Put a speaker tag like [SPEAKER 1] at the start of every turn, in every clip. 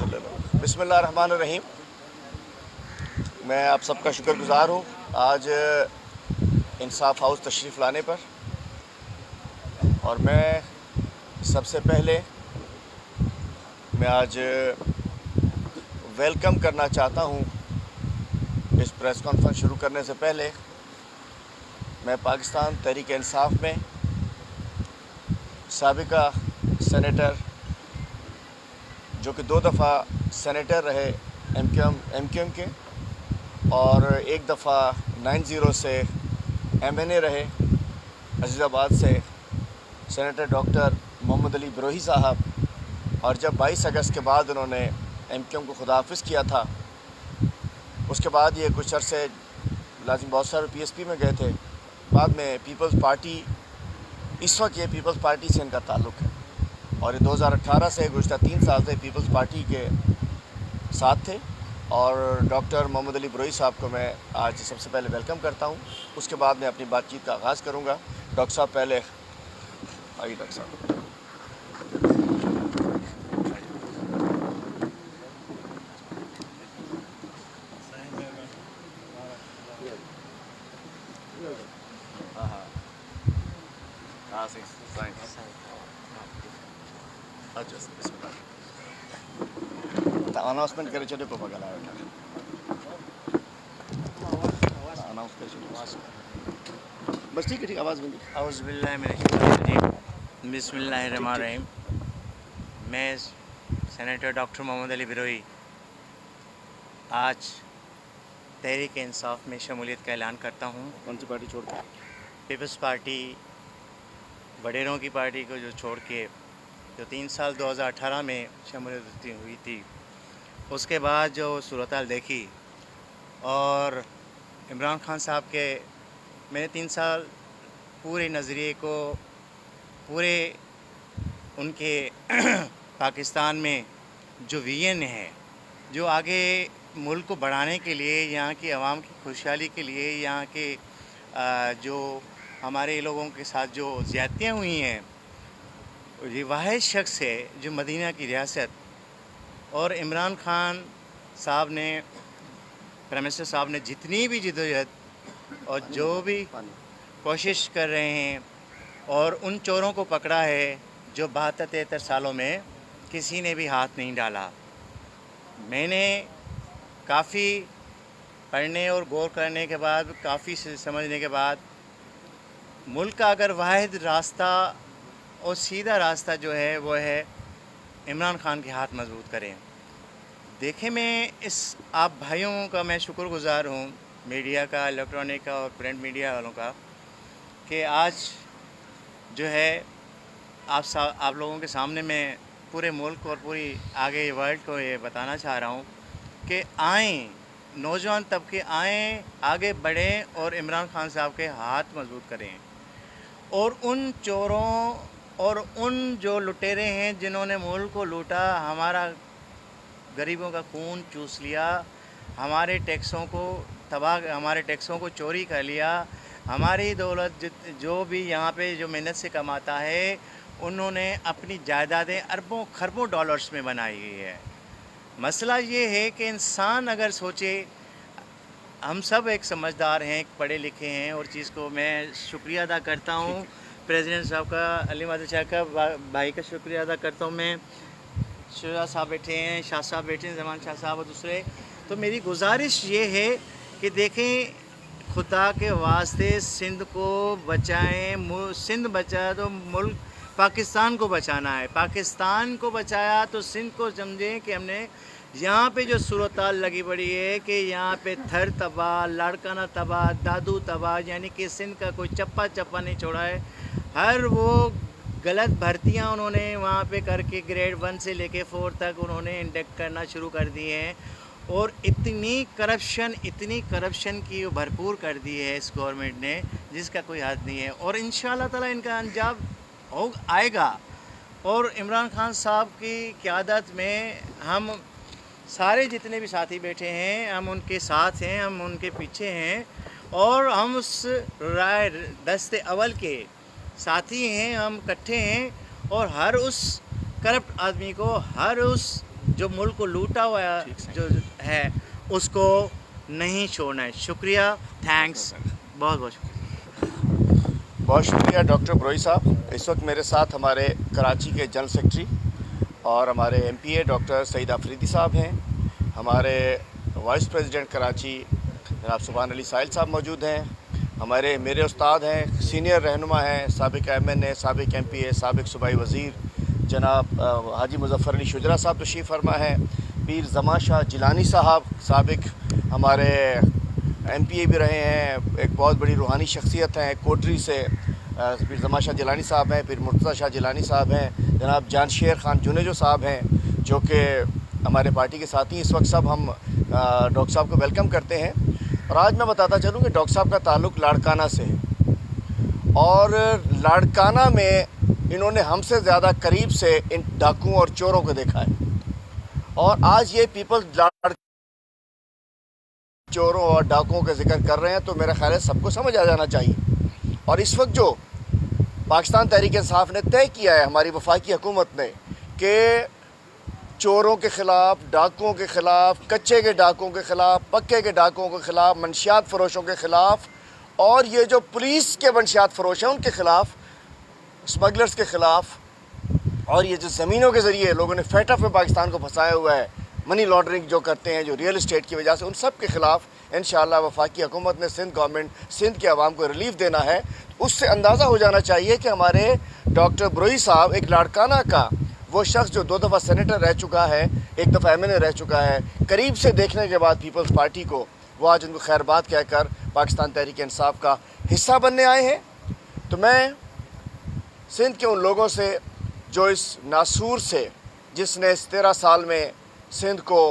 [SPEAKER 1] बिस्मिल्लाहिर्रहमानिर्रहीम। मैं आप सबका शुक्रगुज़ार हूँ आज इंसाफ हाउस तशरीफ़ लाने पर। और मैं सबसे पहले आज वेलकम करना चाहता हूँ। इस प्रेस कॉन्फ्रेंस शुरू करने से पहले मैं पाकिस्तान तहरीक इंसाफ में साबिका सेनेटर, जो कि 2 दफ़ा सेनेटर रहे एमक्यूएम के, और 1 दफ़ा 90 से एमएनए रहे अजीज़ाबाद से, सेनेटर डॉक्टर मोहम्मद अली बिरोही साहब। और जब 22 अगस्त के बाद उन्होंने एमक्यूएम को खुदाफिज किया था, उसके बाद ये कुछ अरसे लाजिम बहुत सारे पीएसपी में गए थे। बाद में पीपल्स पार्टी, इस वक्त ये पीपल्स पार्टी से इनका ताल्लुक़ है और ये 2018 से गुज़श्ता 3 साल से पीपल्स पार्टी के साथ थे। और डॉक्टर मोहम्मद अली बिरोही साहब को मैं आज सबसे पहले वेलकम करता हूँ। उसके बाद मैं अपनी बातचीत का आगाज़ करूँगा। डॉक्टर साहब पहले आइए। डॉक्टर साहब, हाँ सही अनाउंसमेंट करे चले को बगल आया अनाउंस करे बस ठीक है आवाज़ बंदी।
[SPEAKER 2] औज़ुबिल्लाहि मिनश्शैतानिर्रजीम, बिस्मिल्लाहिर्रहमानिर्रहीम। मैं सेनेटर डॉक्टर मोहम्मद अली बिरोही आज तहरीक इंसाफ में शमूलियत का ऐलान करता हूँ।
[SPEAKER 1] कौन सी पार्टी छोड़ के?
[SPEAKER 2] पीपल्स पार्टी, वडेरों की पार्टी को जो छोड़ के, जो 3 साल 2018 में शमूलियत हुई थी, उसके बाद जो सूरत-हाल देखी और इमरान खान साहब के, मैंने 3 साल पूरे नज़रिए को, पूरे उनके पाकिस्तान में जो विजन है, जो आगे मुल्क को बढ़ाने के लिए, यहाँ की आवाम की खुशहाली के लिए, यहाँ के जो हमारे लोगों के साथ जो ज़्यादतियाँ हुई हैं, ये वाहिद शख्स है जो मदीना की रियासत और इमरान खान साहब ने, प्राइम मिनिस्टर साहब ने जितनी भी जिद्दोजहद और जो भी कोशिश कर रहे हैं और उन चोरों को पकड़ा है जो 72-73 सालों में किसी ने भी हाथ नहीं डाला। मैंने काफ़ी पढ़ने और गौर करने के बाद, काफ़ी समझने के बाद, मुल्क का अगर वाहिद रास्ता और सीधा रास्ता जो है वो है इमरान खान के हाथ मजबूत करें। देखें, मैं इस आप भाइयों का मैं शुक्रगुज़ार हूँ, मीडिया का, इलेक्ट्रॉनिक का और प्रिंट मीडिया वालों का, कि आज जो है आप लोगों के सामने मैं पूरे मुल्क और पूरी आगे वर्ल्ड को ये बताना चाह रहा हूँ कि आएँ, नौजवान तबके आएँ, आगे बढ़ें और इमरान खान साहब के हाथ मजबूत करें और उन चोरों और उन जो लुटेरे हैं जिन्होंने मुल्क को लूटा, हमारा गरीबों का खून चूस लिया, हमारे टैक्सों को तबाह, हमारे टैक्सों को चोरी कर लिया, हमारी दौलत जो भी यहाँ पे जो मेहनत से कमाता है, उन्होंने अपनी जायदादें अरबों खरबों डॉलर्स में बनाई हुई है। मसला ये है कि इंसान अगर सोचे, हम सब एक समझदार हैं, एक पढ़े लिखे हैं, और चीज़ को मैं शुक्रिया अदा करता हूँ प्रेसिडेंट साहब का, अली मादर शाह का, भाई का शुक्रिया अदा करता हूँ मैं। शुजा साहब बैठे हैं, शाह साहब बैठे हैं, जमान शाह साहब और दूसरे। तो मेरी गुजारिश ये है कि देखें, खुदा के वास्ते सिंध को बचाएं। सिंध बचाया तो मुल्क पाकिस्तान को बचाना है, पाकिस्तान को बचाया तो सिंध को समझें कि हमने यहाँ पे जो सूरत-हाल लगी पड़ी है कि यहाँ पे थर तबाह, लाड़काना तबाह, दादू तबाह, यानी कि सिंध का कोई चप्पा चप्पा नहीं छोड़ा है। हर वो गलत भर्तियाँ उन्होंने वहाँ पे करके ग्रेड 1 से लेके 4 तक उन्होंने इंडेक्ट करना शुरू कर दिए हैं और इतनी करप्शन की भरपूर कर दी है इस गवर्नमेंट ने, जिसका कोई हद नहीं है। और इंशाअल्लाह ताला इनका अंजाम आएगा। और इमरान खान साहब की क़यादत में हम सारे जितने भी साथी बैठे हैं, हम उनके साथ हैं, हम उनके पीछे हैं और हम उस राय दस्ते अव्वल के साथी हैं, हम इकट्ठे हैं और हर उस करप्ट आदमी को, हर उस जो मुल्क को लूटा हुआ जो है उसको नहीं छोड़ना है। शुक्रिया, थैंक्स, बहुत बहुत शुक्रिया।
[SPEAKER 1] बहुत शुक्रिया डॉक्टर ब्रोई साहब। इस वक्त मेरे साथ हमारे कराची के जनरल सेक्रेटरी और हमारे MPA डॉक्टर सईद आफरीदी साहब हैं, हमारे वाइस प्रेसिडेंट कराची जनाब सुभान अली साहिल साहब मौजूद हैं, हमारे मेरे उस्ताद हैं, सीनियर रहनुमा हैं, साबिक MNA, साबिक MPA, साबिक सूबाई वज़ीर जनाब हाजी मुज़फ़्फ़र अली शुजरा साहब तशरीफ़ फरमा है, पीर ज़मान शाह जिलानी साहब साबिक हमारे MPA भी रहे हैं, एक बहुत बड़ी रूहानी शख्सियत हैं कोटरी से, पीर ज़मान शाह जिलानी साहब हैं, पीर मुर्तज़ा शाह जिलानी साहब हैं, जनाब जानशेर ख़ान जुनेजो साहब हैं जो कि हमारे पार्टी के साथी। इस वक्त सब हम डॉक्टर साहब को वेलकम करते हैं। और आज मैं बताता चलूँ कि डॉक्टर साहब का ताल्लुक़ लाड़काना से है और लाड़काना में इन्होंने हमसे ज़्यादा करीब से इन डाकुओं और चोरों को देखा है। और आज ये पीपल्स चोरों और डाकुओं का जिक्र कर रहे हैं तो मेरा ख्याल है सबको समझ आ जाना चाहिए। और इस वक्त जो पाकिस्तान तहरीक इंसाफ ने तय किया है, हमारी वफाकी हुकूमत ने, कि चोरों के ख़िलाफ़, डाकुओं के ख़िलाफ़, कच्चे के डाकुओं के ख़िलाफ़, पक्के के डाकुओं के ख़िलाफ़, मंशियात फ़रोशों के ख़िलाफ़ और ये जो पुलिस के मंशियात फ़रोश हैं उनके ख़िलाफ़, स्मगलर्स के ख़िलाफ़, और ये जो ज़मीनों के ज़रिए लोगों ने फेटअप में पाकिस्तान को फंसाया हुआ है, मनी लॉन्ड्रिंग जो करते हैं, जो रियल इस्टेट की वजह से, उन सब के ख़िलाफ़ इंशाअल्लाह वफाकी हुकूमत ने सिंध गवर्नमेंट, सिंध के अवाम को रिलीफ देना है। उससे अंदाज़ा हो जाना चाहिए कि हमारे डॉक्टर ब्रोई साहब एक लाड़काना का वो शख्स जो 2 दफ़ा सेनेटर रह चुका है, 1 दफ़ा MNA रह चुका है, करीब से देखने के बाद पीपल्स पार्टी को, वो आज उनको खैरबाद कहकर पाकिस्तान तहरीक इंसाफ का हिस्सा बनने आए हैं। तो मैं सिंध के उन लोगों से जो इस नासूर से, जिसने इस 13 साल में सिंध को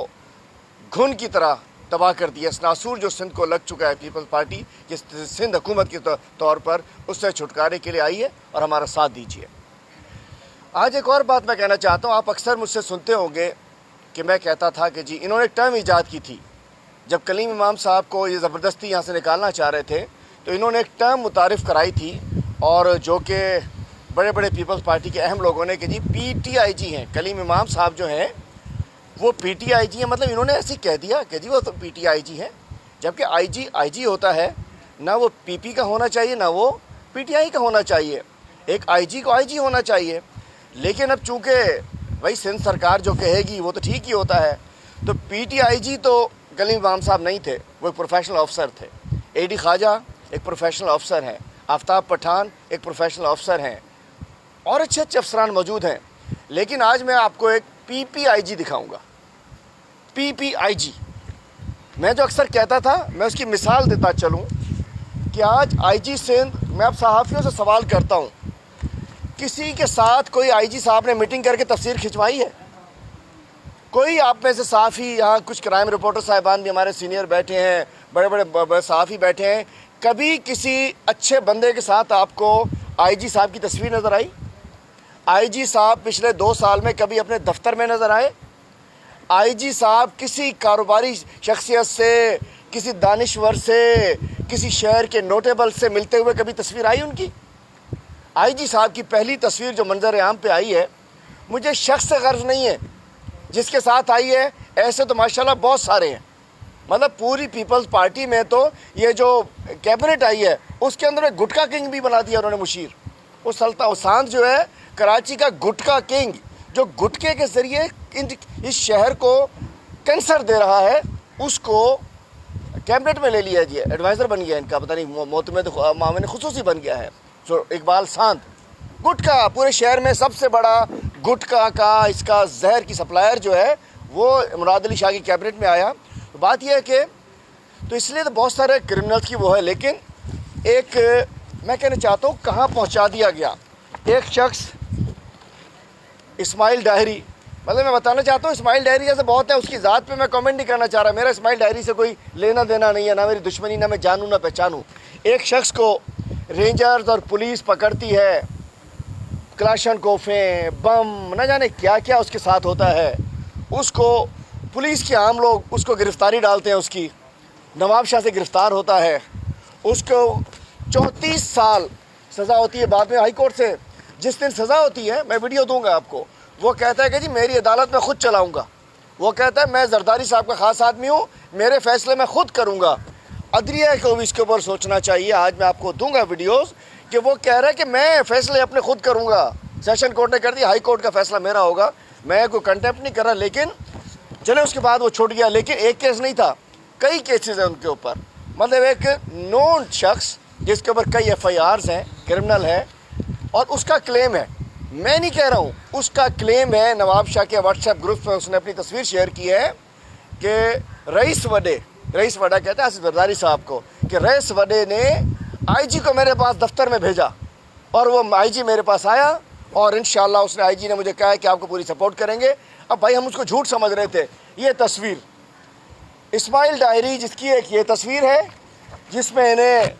[SPEAKER 1] घुन की तरह तबाह कर दिया, इस नासूर जो सिंध को लग चुका है पीपल्स पार्टी जिस सिंध हुकूमत के तौर पर, उससे छुटकारे के लिए आई है और हमारा साथ दीजिए। आज एक और बात मैं कहना चाहता हूँ। आप अक्सर मुझसे सुनते होंगे कि मैं कहता था कि जी इन्होंने एक टर्म ईजाद की थी जब कलीम इमाम साहब को ये ज़बरदस्ती यहाँ से निकालना चाह रहे थे, तो इन्होंने एक टर्म मुतारिफ़ कराई थी और जो कि बड़े बड़े पीपल्स पार्टी के अहम लोगों ने कि जी PTIG हैं, कलीम इमाम साहब जो हैं वो PTIG हैं। मतलब इन्होंने ऐसे कह दिया कि जी वो तो PTIG हैं, जबकि IG होता है ना, वो PP का होना चाहिए ना वो PTI का होना चाहिए, एक IG को IG होना चाहिए। लेकिन अब चूँकि भाई सिंध सरकार जो कहेगी वो तो ठीक ही होता है, तो PTIG तो कलीम इमाम साहब नहीं थे, वो एक प्रोफेशनल ऑफिसर थे। AD ख्वाजा एक प्रोफेशनल ऑफिसर हैं, आफ्ताब पठान एक प्रोफेशनल ऑफिसर हैं और अच्छे अच्छे अफसरान मौजूद हैं। लेकिन आज मैं आपको एक PPIG दिखाऊंगा। PPIG मैं जो अक्सर कहता था, मैं उसकी मिसाल देता चलूं कि आज IG सिंध, मैं अब सहाफ़ियों से सवाल करता हूं, किसी के साथ कोई IG साहब ने मीटिंग करके तफसीर खिंचवाई है? कोई आप में से सहाफ़ी, यहाँ कुछ क्राइम रिपोर्टर साहिबान भी हमारे सीनियर बैठे हैं, बड़े बड़े सहाफ़ी बैठे हैं, कभी किसी अच्छे बंदे के साथ आपको IG साहब की तस्वीर नज़र आई? IG साहब पिछले 2 साल में कभी अपने दफ्तर में नज़र आए? IG साहब किसी कारोबारी शख्सियत से, किसी दानिश्वर से, किसी शहर के नोटेबल से मिलते हुए कभी तस्वीर आई उनकी? IG साहब की पहली तस्वीर जो मंजर आम पे आई है, मुझे शख्स से गर्ज नहीं है जिसके साथ आई है, ऐसे तो माशाल्लाह बहुत सारे हैं। मतलब पूरी पीपल्स पार्टी में तो ये जो कैबिनेट आई है उसके अंदर एक गुटखा किंग भी बना दिया उन्होंने मुशीर। वो सल्तान सांत जो है कराची का गुटखा किंग, जो गुटखे के ज़रिए इस शहर को कैंसर दे रहा है, उसको कैबिनेट में ले लिया जी, एडवाइज़र बन गया इनका, पता नहीं मोतमद मामले खुसूसी बन गया है। तो इकबाल सांत गुटखा, पूरे शहर में सबसे बड़ा गुटखा का इसका जहर की सप्लायर जो है वो मुराद अली शाह की कैबिनेट में आया। तो बात यह है कि तो इसलिए तो बहुत सारे क्रिमिनल्स की वो है, लेकिन एक मैं कहना चाहता हूँ कहाँ पहुँचा दिया गया एक शख्स, इस्माइल डायरी। मतलब मैं बताना चाहता हूँ इस्माइल डायरी जैसे बहुत है, उसकी ज़ात पे मैं कमेंट नहीं करना चाह रहा, मेरा इस्माइल डायरी से कोई लेना देना नहीं है, ना मेरी दुश्मनी, ना मैं जानूँ ना पहचानूँ। एक शख्स को रेंजर्स और पुलिस पकड़ती है, क्लाशन कोफे, बम, न जाने क्या क्या उसके साथ होता है, उसको पुलिस के आम लोग उसको गिरफ़्तारी डालते हैं, उसकी नवाब शाह से गिरफ़्तार होता है, उसको 34 साल सज़ा होती है। बाद में हाई कोर्ट से जिस दिन सज़ा होती है, मैं वीडियो दूंगा आपको, वो कहता है कि जी मेरी अदालत में ख़ुद चलाऊंगा, वो कहता है मैं जरदारी साहब का ख़ास आदमी हूँ, मेरे फ़ैसले मैं ख़ुद करूँगा। अदलिया को भी इसके ऊपर सोचना चाहिए। आज मैं आपको दूंगा वीडियोस कि वो कह रहा है कि मैं फ़ैसले अपने खुद करूँगा। सेशन कोर्ट ने कर दिया, हाई कोर्ट का फ़ैसला मेरा होगा, मैं कोई कंटेम्प्ट नहीं कर रहा। लेकिन चले उसके बाद वो छूट गया। लेकिन एक केस नहीं था, कई केसेस हैं उनके ऊपर। मतलब एक नोन शख्स जिसके ऊपर कई FIRs हैं, क्रिमिनल है, और उसका क्लेम है, मैं नहीं कह रहा हूँ, उसका क्लेम है, नवाब शाह के व्हाट्सएप ग्रुप में उसने अपनी तस्वीर शेयर की है कि रईस वडा कहते हैं जरदारी साहब को, कि रईस वडे ने IG को मेरे पास दफ्तर में भेजा और वो IG मेरे पास आया और इंशाल्लाह उसने IG ने मुझे कहा है कि आपको पूरी सपोर्ट करेंगे। अब भाई हम उसको झूठ समझ रहे थे। ये तस्वीर इस्माइल डायरी जिसकी एक ये तस्वीर है जिसमें इन्हें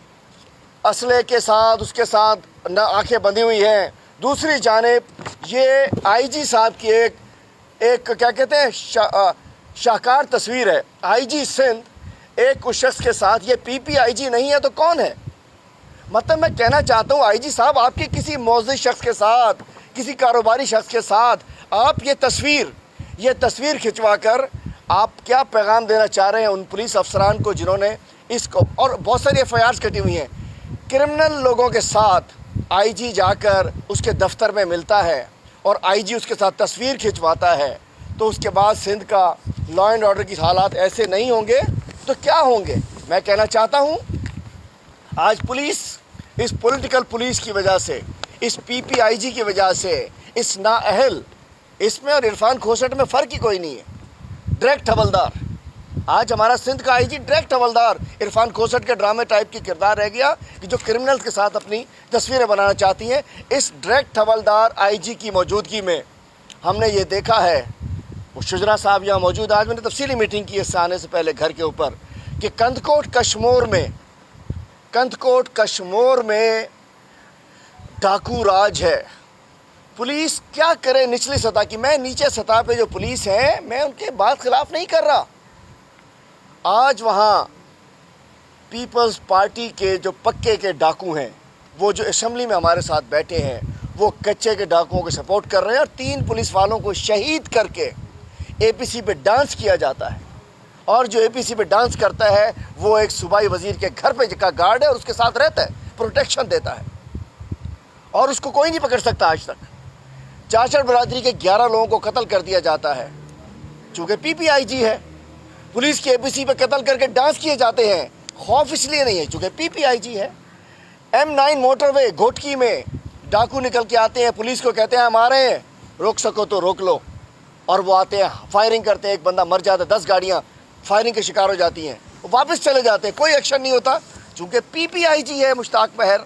[SPEAKER 1] असले के साथ, उसके साथ आंखें बंधी हुई हैं। दूसरी जानिब ये IG साहब की एक क्या कहते हैं शाहकार तस्वीर है। IG सिंध एक उस शख्स के साथ, ये PPIG नहीं है तो कौन है? मतलब मैं कहना चाहता हूँ IG साहब, आपके किसी मौजूद शख्स के साथ, किसी कारोबारी शख्स के साथ आप ये तस्वीर खिंचवा कर आप क्या पैगाम देना चाह रहे हैं उन पुलिस अफसरान को जिन्होंने इसको, और बहुत सारी FIRs कटी हुई हैं क्रिमिनल लोगों के साथ। IG जाकर उसके दफ्तर में मिलता है और IG उसके साथ तस्वीर खिंचवाता है, तो उसके बाद सिंध का लॉ एंड ऑर्डर की हालात ऐसे नहीं होंगे तो क्या होंगे? मैं कहना चाहता हूँ आज पुलिस, इस पॉलिटिकल पुलिस की वजह से, इस PPIG की वजह से, इस नाअहल, इसमें और इरफान खोसट में फ़र्क ही कोई नहीं है। डायरेक्ट हवलदार, आज हमारा सिंध का IG डायरेक्ट हवलदार इरफान खोसट के ड्रामे टाइप की किरदार रह गया कि जो क्रिमिनल्स के साथ अपनी तस्वीरें बनाना चाहती हैं। इस डायरेक्ट हवलदार IG की मौजूदगी में हमने ये देखा है, वो शुजरा साहब यहाँ मौजूद, आज मैंने तफसीली मीटिंग की इससे आने से पहले घर के ऊपर, कि कंदकोट कश्मोर में डाकू राज है। पुलिस क्या करे निचली सतह की? मैं नीचे सतह पे जो पुलिस है मैं उनके बात खिलाफ नहीं कर रहा। आज वहाँ पीपल्स पार्टी के जो पक्के के डाकू हैं, वो जो असेंबली में हमारे साथ बैठे हैं, वो कच्चे के डाकुओं को सपोर्ट कर रहे हैं और 3 पुलिस वालों को शहीद करके APC पे डांस किया जाता है। और जो APC पे डांस करता है वो एक सूबाई वजीर के घर पे का गार्ड है और उसके साथ रहता है, प्रोटेक्शन देता है, और उसको कोई नहीं पकड़ सकता। आज तक चाचड़ बरादरी के 11 लोगों को कत्ल कर दिया जाता है। चूँकि PPIG है, पुलिस के APC पे कत्ल करके डांस किए जाते हैं। खौफ इसलिए नहीं है चूँकि PPIG है। M9 मोटरवे घोटकी में डाकू निकल के आते हैं, पुलिस को कहते हैं हम आ रहे हैं, रोक सको तो रोक लो, और वो आते हैं, फायरिंग करते हैं, एक बंदा मर जाता है, 10 गाड़ियाँ फायरिंग के शिकार हो जाती हैं, वो वापस चले जाते हैं, कोई एक्शन नहीं होता चूँकि PPIG है मुश्ताक महर।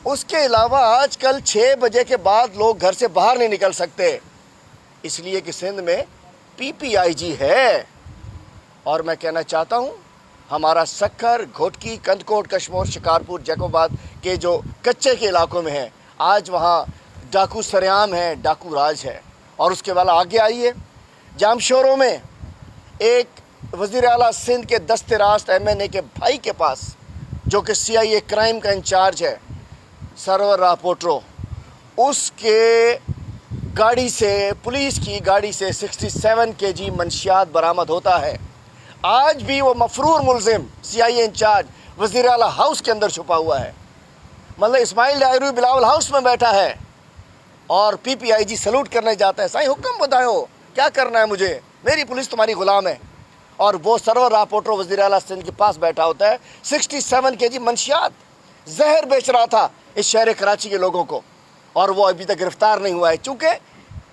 [SPEAKER 1] उसके अलावा आजकल 6 बजे के बाद लोग घर से बाहर नहीं निकल सकते, इसलिए कि सिंध में PPIG है। और मैं कहना चाहता हूँ हमारा सक्खर, घोटकी, कंदकोट, कश्मोर, शिकारपुर, जैकोबाद के जो कच्चे के इलाकों में है, आज वहाँ डाकू सरेआम है, डाकू राज है। और उसके वाला आगे आइए, जामशोरों में एक वज़ीर आला सिंध के दस्ते रास्त MNA के भाई के पास, जो कि CIA क्राइम का इंचार्ज है, सरवर रापोट्रो, उसके गाड़ी से, पुलिस की गाड़ी से 67 kg मंशियात बरामद होता है। आज भी वो मफरूर मुलजिम CIA इंचार्ज वज़ीर आला हाउस के अंदर छुपा हुआ है। मतलब इस्माइल डायरी बिलावल हाउस में बैठा है और PPIG सलूट करने जाता है, साईं हुक्म बताओ क्या करना है मुझे, मेरी पुलिस तुम्हारी गुलाम है। और वो सरवर रापोट्रो वज़ीर आला सिंध के पास बैठा होता है, 67 kg मंशियात जहर बेच रहा था इस शहर कराची के लोगों को, और वो अभी तक गिरफ्तार नहीं हुआ है। चूँकि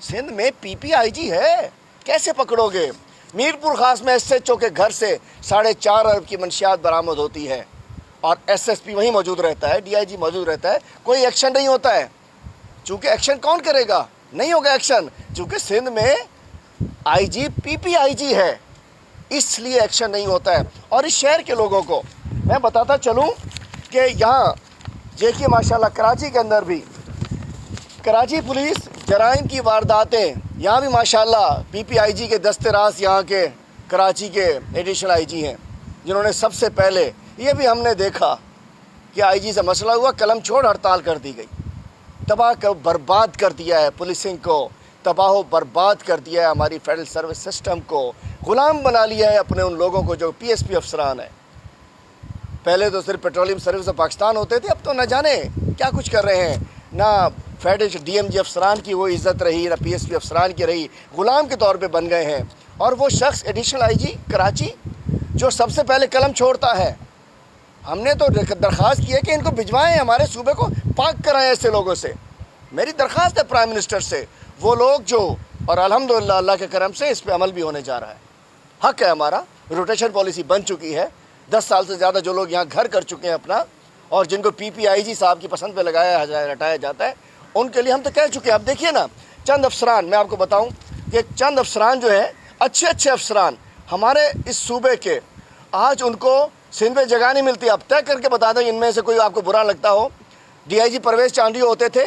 [SPEAKER 1] सिंध में PPIG है, कैसे पकड़ोगे? मीरपुर खास में SHO के घर से 4.5 अरब की मंशियात बरामद होती है और SSP वहीं मौजूद रहता है, DIG मौजूद रहता है, कोई एक्शन नहीं होता है। चूँकि एक्शन कौन करेगा? नहीं होगा एक्शन, चूँकि सिंध में IG PPIG है, इसलिए एक्शन नहीं होता है। और इस शहर के लोगों को मैं बताता चलूँ कि यहाँ देखिए माशाल्लाह कराची के अंदर भी, कराची पुलिस जराइम की वारदातें, यहाँ भी माशाल्लाह PPIG के दस्ते रास्त यहाँ के कराची के एडिशनल IG हैं, जिन्होंने सबसे पहले, ये भी हमने देखा कि IG से मसला हुआ, कलम छोड़ हड़ताल कर दी गई, तबाह कर बर्बाद कर दिया है पुलिसिंग को, तबाह बर्बाद कर दिया है, हमारी फेडरल सर्विस सिस्टम को ग़ुलाम बना लिया है अपने उन लोगों को जो PSP अफसरान हैं। पहले तो सिर्फ पेट्रोलियम सर्विस ऑफ पाकिस्तान होते थे, अब तो न जाने क्या कुछ कर रहे हैं। ना फेडरल DMG अफसरान की वो इज़्ज़त रही, ना PSP अफसरान की रही, ग़ुलाम के तौर पे बन गए हैं। और वो शख्स एडिशनल IG कराची जो सबसे पहले कलम छोड़ता है, हमने तो दरख्वास्त की है कि इनको भिजवाएं, हमारे सूबे को पाक कराएं ऐसे लोगों से। मेरी दरख्वास्त है प्राइम मिनिस्टर से, वो लोग जो, और अल्हम्दुलिल्लाह अल्लाह के करम से इस पर अमल भी होने जा रहा है। हक है हमारा, रोटेशन पॉलिसी बन चुकी है, 10 साल से ज़्यादा जो लोग यहाँ घर कर चुके हैं अपना, और जिनको PPIG साहब की पसंद पे लगाया हटाया जाता है, उनके लिए हम तो कह चुके हैं। अब देखिए ना, चंद अफसरान, मैं आपको बताऊँ कि चंद अफसरान जो हैं, अच्छे अच्छे अफसरान हमारे इस सूबे के, आज उनको सिंध में जगह नहीं मिलती। अब तय करके बता दें इनमें से कोई आपको बुरा लगता हो। DIG परवेज़ चांडियो होते थे,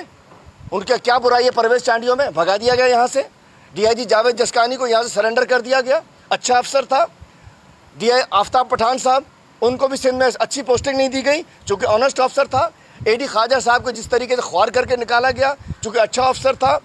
[SPEAKER 1] उनका क्या बुराई है परवेज़ चांडियो में? भगा दिया गया यहाँ से। DIG जावेद जसकानी को यहाँ से सरेंडर कर दिया गया, अच्छा अफसर था। DI आफ्ताब पठान साहब, उनको भी सिंध में अच्छी पोस्टिंग नहीं दी गई चूँकि ऑनेस्ट अफसर था। AD ख्वाजा साहब को जिस तरीके से ख्वार करके निकाला गया चूँकि अच्छा अफसर था।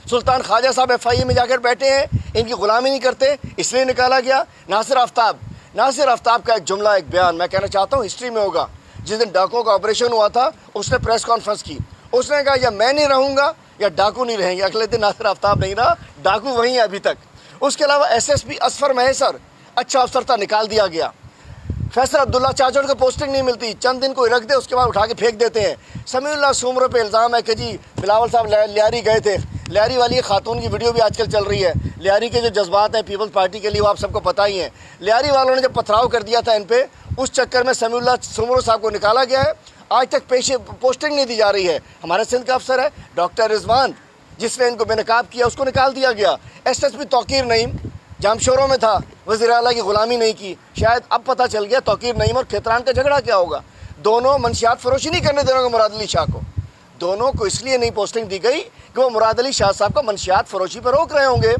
[SPEAKER 1] सुल्तान ख्वाजा साहब FIA में जाकर बैठे हैं, इनकी ग़ुलामी नहीं करते इसलिए निकाला गया। नासिर आफ्ताब का एक जुमला, एक बयान मैं कहना चाहता हूँ, हिस्ट्री में होगा। जिस दिन डाकुओं का ऑपरेशन हुआ था, उसने प्रेस कॉन्फ्रेंस की, उसने कहा या मैं नहीं रहूँगा या डाकू नहीं रहेंगे। अगले दिन नासिर आफ्ताब नहीं रहा, डाकू वहीं है अभी तक। उसके अलावा SSP असफर महेसर, अच्छा अफसर था, निकाल दिया गया। फैसल अब्दुल्ला चाचड़ को पोस्टिंग नहीं मिलती, चंद दिन कोई रख दे उसके बाद उठा के फेंक देते हैं। समीउल्लाह सुमरों पे इल्ज़ाम है कि जी बिलावल साहब लियारी गए थे। लियारी वाली खातून की वीडियो भी आजकल चल रही है। लियारी के जो जज्बात हैं पीपल्स पार्टी के लिए वो आप सबको पता ही है। लियारी वालों ने जब पथराव कर दिया था इन पे, उस चक्कर में समीउल्लाह सुमरो साहब को निकाला गया है। आज तक पोस्टिंग नहीं दी जा रही है। हमारे सिंध का अफसर है डॉक्टर रिजवान, जिसने इनको बेनकाब किया, उसको निकाल दिया गया। SSP तौकीर नईम जामशोरों में था, वज़ीर आला की ग़ुलामी नहीं की। शायद अब पता चल गया तौकीर नईम और खेतरान का झगड़ा क्या होगा। दोनों मंशियात फरोशी नहीं करने दे रहे मुराद अली शाह को। दोनों को इसलिए नहीं पोस्टिंग दी गई कि वो मुराद अली शाह साहब को मंशियात फरोशी पर रोक रहे होंगे।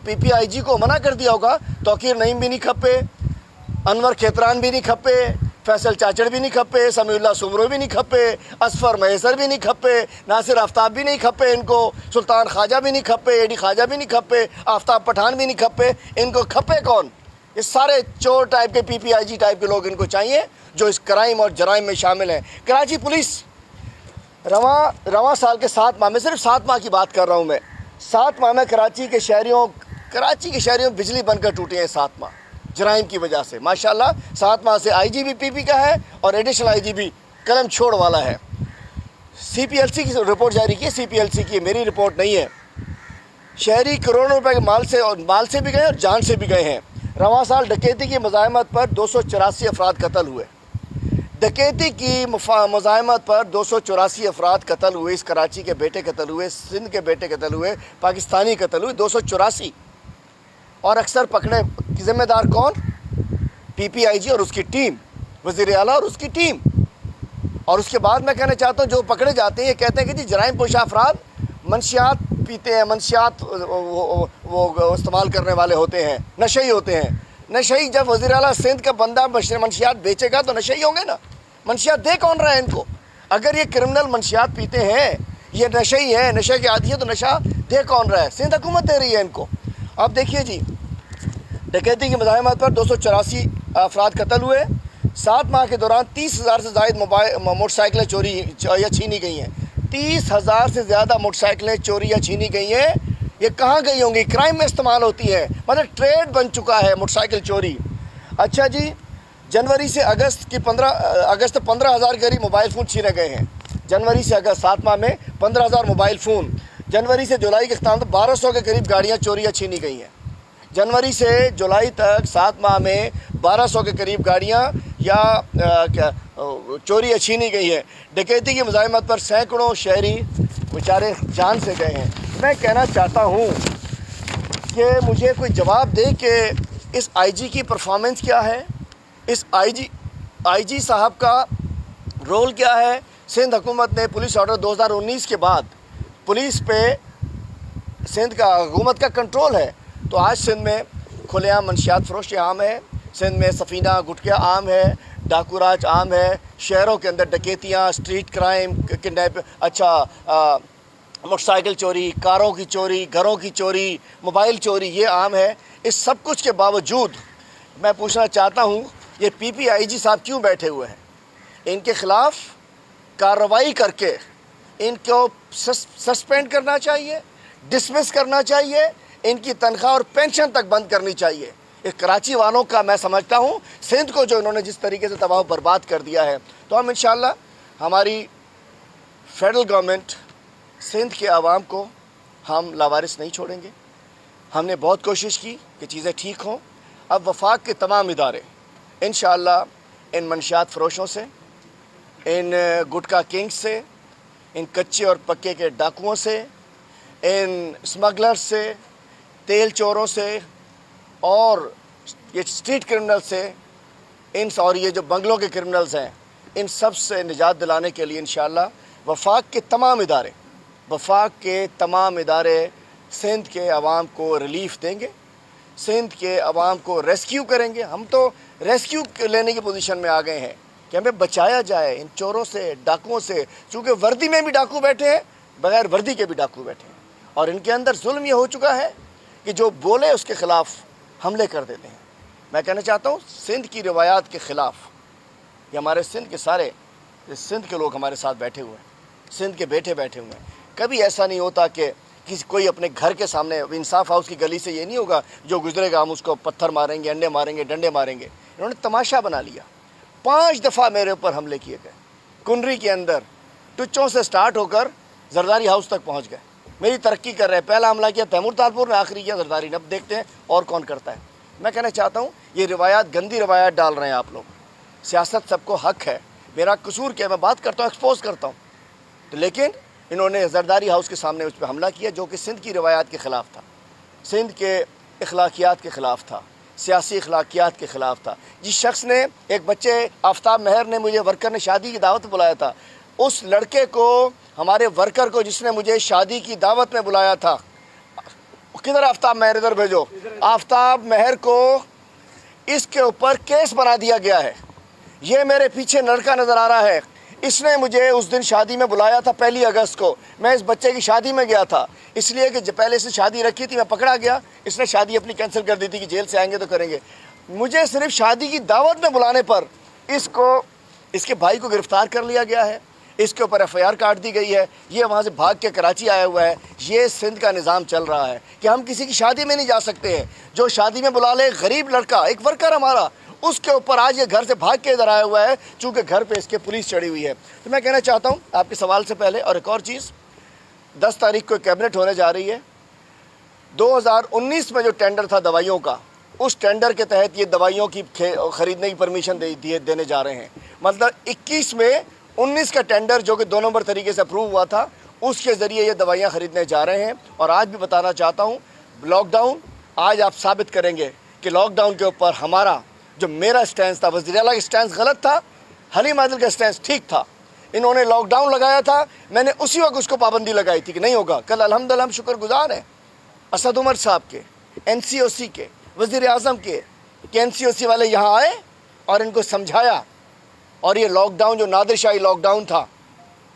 [SPEAKER 1] PPIG को मना कर दिया होगा। तौकीर नईम भी नहीं खपे, अनवर खेतरान भी नहीं खपे, फैसल चाचड़ भी नहीं खपे, समीउल्लाह सुमरो भी नहीं खपे, असफर महेसर भी नहीं खपे, नासिर आफ्ताब भी नहीं खपे इनको, सुल्तान ख्वाजा भी नहीं खपे, AD ख्वाजा भी नहीं खपे, आफ्ताब पठान भी नहीं खपे। इनको खपे कौन? ये सारे चोर टाइप के PPIG टाइप के लोग इनको चाहिए जो इस क्राइम और जराइम में शामिल हैं। कराची पुलिस रवां साल के 7 माह में, सिर्फ 7 माह की बात कर रहा हूँ मैं, 7 माह में कराची के शहरियों बिजली बनकर टूटे हैं 7 माह जराइम की वजह से। माशाल्लाह 7 माह से IG भी PP का है और एडिशनल IG भी कलम छोड़ वाला है। CPLC की रिपोर्ट जारी की है, CPLC की, मेरी रिपोर्ट नहीं है। शहरी करोड़ों रुपए के माल से भी गए और जान से भी गए हैं। रवां साल डकैती की मज़ाहमत पर 284 अफराद कत्ल हुए। डकैती की मज़ाहमत पर 284 अफराद कत्ल हुए। इस कराची के बेटे कत्ल हुए, सिंध के बेटे कत्ल हुए, पाकिस्तानी कत्ल हुए, 284। और अक्सर पकड़े ज़िम्मेदार कौन? PPIG और उसकी टीम, वज़ीर आला और उसकी टीम। और उसके बाद मैं कहना चाहता हूँ जो पकड़े जाते हैं ये कहते हैं कि जी जराइम पोशा अफराद मंशियात पीते हैं, मंशियात वो इस्तेमाल करने वाले होते हैं, नशई होते हैं। नशई जब वज़ीर आला सिंध का बंदा मंशियात बेचेगा तो नशई होंगे ना। मंशियात दे कौन रहा है इनको? अगर ये क्रिमिनल मंशियात पीते हैं, ये नशई है, नशे के आदी है, तो नशा दे कौन रहा है? सिंध हुकूमत दे रही है इनको। अब देखिए जी, डकैती की मज़ाहमत पर 284 अफराद कत्ल हुए। 7 माह के दौरान 30,000 से ज़ायद मोटरसाइकिलें चोरी या छीनी गई हैं। 30,000 से ज़्यादा मोटरसाइकिलें चोरी या छीनी गई हैं। ये कहाँ गई होंगी? क्राइम में इस्तेमाल होती है, मतलब ट्रेड बन चुका है मोटरसाइकिल चोरी। अच्छा जी, जनवरी से अगस्त 15,000 करीब मोबाइल फ़ोन छीने गए हैं। जनवरी से अगस्त 7 माह में 15,000 मोबाइल फ़ोन। जनवरी से जुलाई के अख्ताम तक 1200 के करीब गाड़ियाँ चोरी या छीनी गई हैं। जनवरी से जुलाई तक 7 माह में 1200 के करीब गाड़ियाँ चोरी या छीनी गई है। डकैती की मज़ाहमत पर सैकड़ों शहरी बेचारे जान से गए हैं। मैं कहना चाहता हूँ कि मुझे कोई जवाब दे कि इस IG की परफॉर्मेंस क्या है, इस IG साहब का रोल क्या है। सिंध हुकूमत ने पुलिस ऑर्डर 2019 के बाद पुलिस पे सिंध का हुकूमत का कंट्रोल है, तो आज सिंध में खुलेआम मंशियात फरोशी आम है, सिंध में सफ़ीना गुटखा आम है, डाकू राज आम है, शहरों के अंदर डकैतियाँ, स्ट्रीट क्राइम, किडनैप, मोटरसाइकिल चोरी, कारों की चोरी, घरों की चोरी, मोबाइल चोरी, ये आम है। इस सब कुछ के बावजूद मैं पूछना चाहता हूँ, ये PPIG साहब क्यों बैठे हुए हैं? इनके ख़िलाफ़ कार्रवाई करके इनको सस्पेंड करना चाहिए, डिसमिस करना चाहिए, इनकी तनख्वाह और पेंशन तक बंद करनी चाहिए। इस कराची वालों का मैं समझता हूँ, सिंध को जो इन्होंने जिस तरीके से तबाह बर्बाद कर दिया है, तो हम इंशाअल्लाह हमारी फेडरल गवर्नमेंट सिंध के आवाम को हम लावारिस नहीं छोड़ेंगे। हमने बहुत कोशिश की कि चीज़ें ठीक हों। अब वफाक के तमाम इदारे इंशाअल्लाह इन मंशियात फ़रोशों से, इन गुटखा किंग्स से, इन कच्चे और पक्के के डाकुओं से, इन स्मगलर्स से, तेल चोरों से और ये स्ट्रीट क्रिमिनल से, इन और ये जो बंगलों के क्रिमिनल्स हैं, इन सब से निजात दिलाने के लिए इंशाअल्लाह वफाक के तमाम इदारे सिंध के अवाम को रिलीफ़ देंगे, सिंध के अवाम को रेस्क्यू करेंगे। हम तो रेस्क्यू लेने की पोजीशन में आ गए हैं कि हमें बचाया जाए इन चोरों से, डाकुओं से, चूँकि वर्दी में भी डाकू बैठे हैं, बग़ैर वर्दी के भी डाकू बैठे हैं, और इनके अंदर जुल्म ये हो चुका है कि जो बोले उसके ख़िलाफ़ हमले कर देते हैं। मैं कहना चाहता हूँ, सिंध की रिवायात के ख़िलाफ़ ये हमारे सिंध के सारे सिंध के लोग हमारे साथ बैठे हुए हैं, सिंध के बेटे बैठे हुए हैं। कभी ऐसा नहीं होता कि किसी कोई अपने घर के सामने इंसाफ हाउस की गली से ये नहीं होगा जो गुजरेगा हम उसको पत्थर मारेंगे, अंडे मारेंगे, डंडे मारेंगे। इन्होंने तमाशा बना लिया। 5 दफ़ा मेरे ऊपर हमले किए गए, कुंडरी के अंदर टुच्चों से स्टार्ट होकर जरदारी हाउस तक पहुँच गए। मेरी तरक्की कर रहे हैं। पहला हमला किया तैमूर तालपुर ने, आखिरी किया जरदारी ने। अब देखते हैं और कौन करता है। मैं कहना चाहता हूँ, ये रिवायात, गंदी रिवायात डाल रहे हैं आप लोग। सियासत सबको हक है, मेरा कसूर क्या, मैं बात करता हूँ, एक्सपोज करता हूँ, तो लेकिन इन्होंने जरदारी हाउस के सामने उस पर हमला किया जो कि सिंध की रिवायात के ख़िलाफ़ था, सिंध के अखलाकियात के ख़िलाफ़ था, सियासी अखलाकियात के ख़िलाफ़ था। जिस शख्स ने, एक बच्चे आफ्ताब महर ने, मुझे वर्कर ने शादी की दावत बुलाया था, उस लड़के को, हमारे वर्कर को जिसने मुझे शादी की दावत में बुलाया था, किधर आफ्ताब महर, इधर भेजो। आफ्ताब महर को इसके ऊपर केस बना दिया गया है। ये मेरे पीछे लड़का नज़र आ रहा है, इसने मुझे उस दिन शादी में बुलाया था 1 अगस्त को। मैं इस बच्चे की शादी में गया था, इसलिए कि पहले से शादी रखी थी, मैं पकड़ा गया। इसने शादी अपनी कैंसिल कर दी थी कि जेल से आएंगे तो करेंगे। मुझे सिर्फ शादी की दावत में बुलाने पर इसको, इसके भाई को गिरफ़्तार कर लिया गया है, इसके ऊपर FIR काट दी गई है। ये वहाँ से भाग के कराची आया हुआ है। ये सिंध का निज़ाम चल रहा है कि हम किसी की शादी में नहीं जा सकते हैं। जो शादी में बुला ले, गरीब लड़का, एक वर्कर हमारा, उसके ऊपर आज ये घर से भाग के इधर आया हुआ है, चूँकि घर पे इसके पुलिस चढ़ी हुई है। तो मैं कहना चाहता हूँ आपके सवाल से पहले, और एक और चीज़, 10 तारीख को कैबिनेट होने जा रही है। 2019 में जो टेंडर था दवाइयों का, उस टेंडर के तहत ये दवाइयों की ख़रीदने की परमिशन देने जा रहे हैं। मतलब 21 में 19 का टेंडर जो कि 2 नंबर तरीके से अप्रूव हुआ था, उसके ज़रिए ये दवाइयाँ ख़रीदने जा रहे हैं। और आज भी बताना चाहता हूँ, लॉकडाउन, आज आप साबित करेंगे कि लॉकडाउन के ऊपर हमारा, जो मेरा स्टैंड था, वज़ीर आला का स्टैंड गलत था, हलीम आदिल का स्टैंड ठीक था। इन्होंने लॉकडाउन लगाया था, मैंने उसी वक्त उसको पाबंदी लगाई थी कि नहीं होगा। कल अल्हम्दुलिल्लाह हम शुक्रगुजार हैं असद उमर साहब के, NCOC के, वज़ीर आज़म के, कि NCOC वाले यहाँ आए और इनको समझाया, और ये लॉकडाउन जो नादिरशाही लॉकडाउन था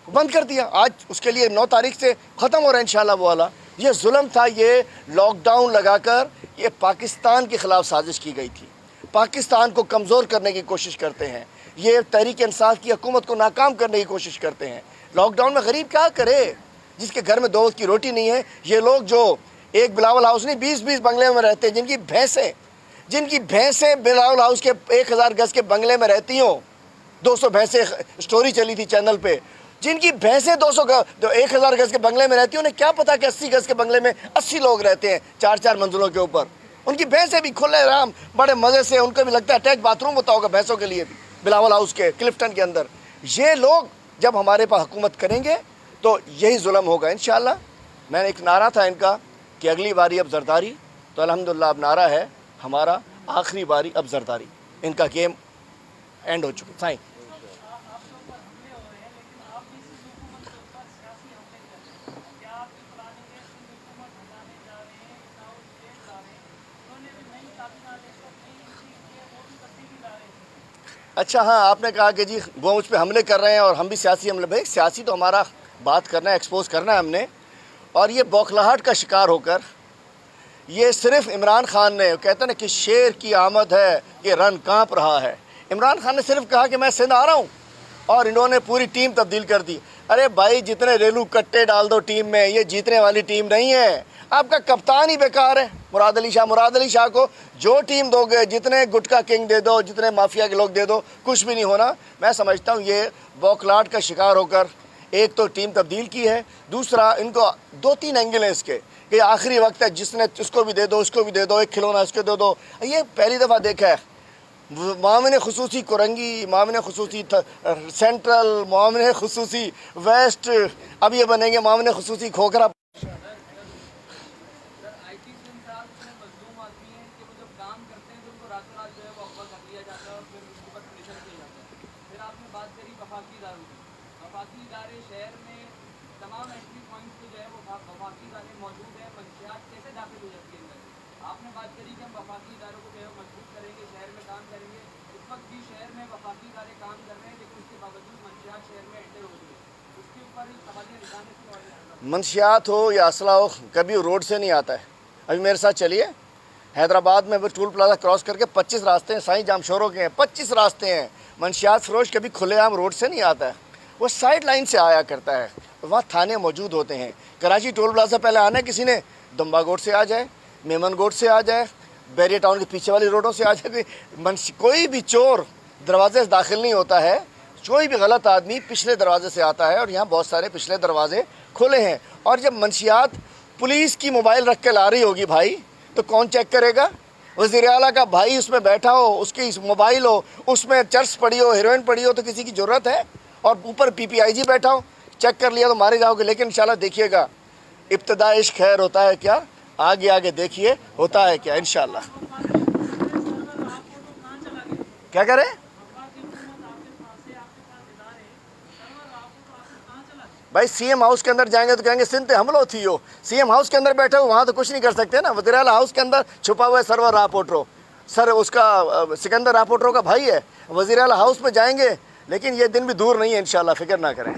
[SPEAKER 1] बंद कर दिया। आज उसके लिए 9 तारीख से ख़त्म हो रहा है इंशाअल्लाह वो वाला। ये जुल्म था, ये लॉकडाउन लगाकर ये पाकिस्तान के ख़िलाफ़ साजिश की गई थी। पाकिस्तान को कमज़ोर करने की कोशिश करते हैं, ये तहरीक इंसाफ की हुकूमत को नाकाम करने की कोशिश करते हैं। लॉकडाउन में गरीब क्या करे, जिसके घर में 2 वक्त की रोटी नहीं है। ये लोग जो एक बिलावल हाउस नहीं, 20-20 बंगले में रहते हैं, जिनकी भैंसें बिलावल हाउस के 1000 गज़ के बंगले में रहती हों, 200 भैंसें, स्टोरी चली थी चैनल पे, जिनकी भैंसें 1000 गज़ के बंगले में रहती हैं, उन्हें क्या पता कि 80 गज़ के बंगले में 80 लोग रहते हैं 4-4 मंजिलों के ऊपर। उनकी भैंसें भी खुले आराम बड़े मज़े से, उनको भी लगता है अटैच बाथरूम होता होगा भैंसों के लिए भी बिलावल हाउस के क्लिफ्टन के अंदर। ये लोग जब हमारे पास हुकूमत करेंगे तो यही जुल्म होगा इंशाअल्लाह। मैंने एक नारा था इनका कि अगली बारी अब जरदारी, तो अल्हम्दुलिल्लाह अब नारा है हमारा आखिरी बारी अब जरदारी। इनका गेम एंड हो चुका। साईं, अच्छा हाँ, आपने कहा कि जी वो मुझ पर हमले कर रहे हैं और हम भी सियासी हमले। भाई सियासी तो हमारा बात करना है, एक्सपोज करना है हमने, और ये बौखलाहट का शिकार होकर ये सिर्फ इमरान खान ने, कहते हैं ना कि शेर की आमद है कि रन कांप रहा है, इमरान खान ने सिर्फ कहा कि मैं सिंध आ रहा हूँ और इन्होंने पूरी टीम तब्दील कर दी। अरे भाई, जितने रेलू कट्टे डाल दो टीम में, ये जीतने वाली टीम नहीं है। आपका कप्तान ही बेकार है मुराद अली शाह को जो टीम दोगे, जितने गुटका किंग दे दो, जितने माफिया के लोग दे दो, कुछ भी नहीं होना। मैं समझता हूँ ये बौखलाहट का शिकार होकर एक तो टीम तब्दील की है, दूसरा इनको 2-3 एंगल हैं इसके कि आखिरी वक्त है, जिसने उसको भी दे दो, उसको भी दे दो, एक खिलौना उसको दे दो। ये पहली दफ़ा देखा है। मामले खुसूसी कुरंगी, मामले खुसूसी सेंट्रल, मामले खुसूसी वेस्ट, अब ये बनेंगे मामले खुसूसी खोखरा।
[SPEAKER 3] वफाकी इदारे शहर में तमाम एंट्री पॉइंट्स पे जो है वो वफाकी इदारे मौजूद है, मंशियात कैसे दाखिल हो जाती है अंदर? आपने बात करी कि हम वफाकी इदारों को जो है मजबूत करेंगे, शहर में काम करेंगे। इस वक्त भी शहर में वफाकी इदारे काम कर रहे हैं, लेकिन उसके बावजूद मंशियात शहर में एंटर हो रही है। उसके ऊपर सवालियाँ निशाने से
[SPEAKER 1] मंशियात हो या असला हो, कभी रोड से नहीं आता है। अभी मेरे साथ चलिए, हैदराबाद में टूल प्लाजा क्रॉस करके 25 रास्ते हैं, साईं जामशोरों के हैं, 25 रास्ते हैं। मंशियात फरोश कभी खुलेआम रोड से नहीं आता है, वो साइड लाइन से आया करता है। वहाँ थाने मौजूद होते हैं। कराची टोल प्लाजा पहले आना है किसी ने, दम्बा गोट से आ जाए, मेमन गोट से आ जाए, बैरिया टाउन के पीछे वाली रोडों से आ जाए। कोई भी चोर दरवाजे से दाखिल नहीं होता है, कोई भी गलत आदमी पिछले दरवाजे से आता है, और यहाँ बहुत सारे पिछले दरवाजे खुले हैं। और जब मंशियात पुलिस की मोबाइल रख के ला रही होगी भाई, तो कौन चेक करेगा? वज़ीर आला का भाई उसमें बैठा हो, उसकी मोबाइल हो, उसमें चर्च पड़ी हो, हेरोइन पड़ी हो, तो किसी की ज़रूरत है? और ऊपर PPIG बैठा हो, चेक कर लिया तो मारे जाओगे। लेकिन इंशाल्लाह देखिएगा, इब्तिदा इश्क खैर होता है क्या, आगे आगे देखिए होता है क्या इंशाल्लाह। क्या करें भाई? CM हाउस के अंदर जाएंगे तो कहेंगे सिंध हमलो थी हो। CM हाउस के अंदर बैठे हो, वहाँ तो कुछ नहीं कर सकते ना। वज़ीर आला हाउस के अंदर छुपा हुआ है सरवर रापोट्रो, सर उसका सिकंदर रापोट्रो का भाई है। वज़ीर आला हाउस में जाएंगे, लेकिन ये दिन भी दूर नहीं है इंशाल्लाह, फिक्र ना करें।